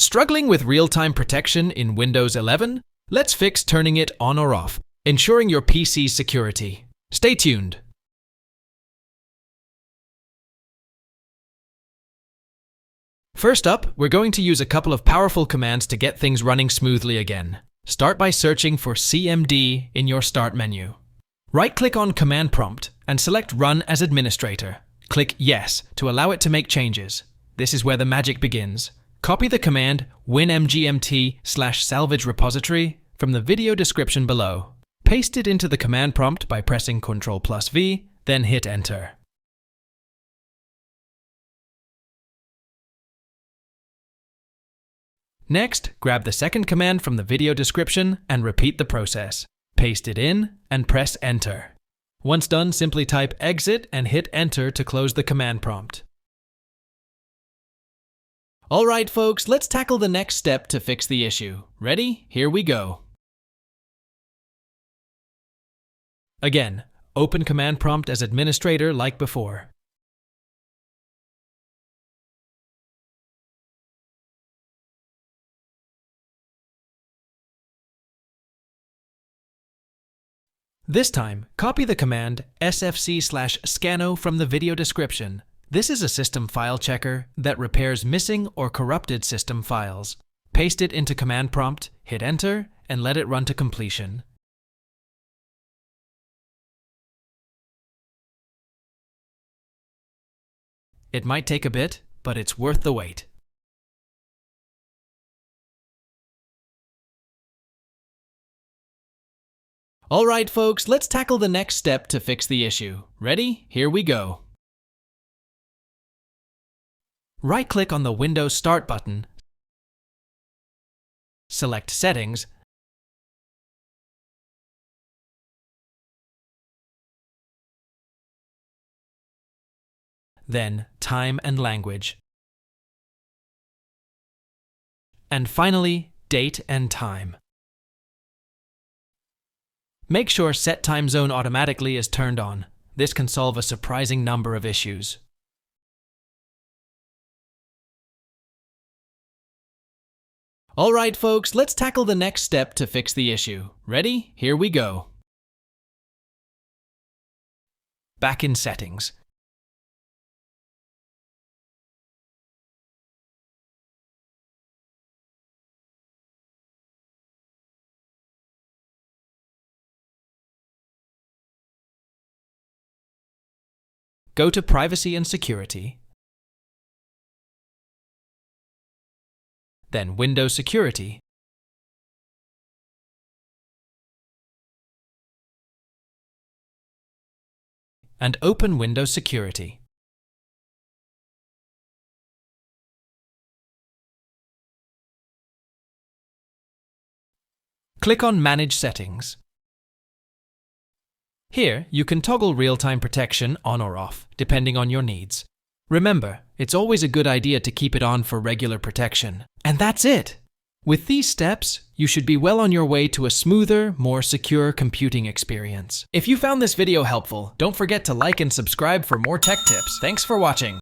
Struggling with real-time protection in Windows 11? Let's fix turning it on or off, ensuring your PC's security. Stay tuned. First up, we're going to use a couple of powerful commands to get things running smoothly again. Start by searching for CMD in your Start menu. Right-click on Command Prompt and select Run as Administrator. Click Yes to allow it to make changes. This is where the magic begins. Copy the command winmgmt/salvage repository from the video description below. Paste it into the command prompt by pressing Ctrl+V, then hit Enter. Next, grab the second command from the video description and repeat the process. Paste it in and press Enter. Once done, simply type Exit and hit Enter to close the command prompt. Alright folks, let's tackle the next step to fix the issue. Ready? Here we go. Again, open Command Prompt as Administrator like before. This time, copy the command sfc/scano from the video description. This is a system file checker that repairs missing or corrupted system files. Paste it into Command Prompt, hit Enter, and let it run to completion. It might take a bit, but it's worth the wait. Alright folks, let's tackle the next step to fix the issue. Ready? Here we go. Right-click on the Windows Start button, select Settings, then Time and Language, and finally, Date and Time. Make sure Set Time Zone Automatically is turned on. This can solve a surprising number of issues. Alright folks, let's tackle the next step to fix the issue. Ready? Here we go. Back in Settings. Go to Privacy and Security, then Windows Security, and open Windows Security. Click on Manage Settings. Here, you can toggle real-time protection on or off, depending on your needs. Remember, it's always a good idea to keep it on for regular protection. And that's it! With these steps, you should be well on your way to a smoother, more secure computing experience. If you found this video helpful, don't forget to like and subscribe for more tech tips. Thanks for watching!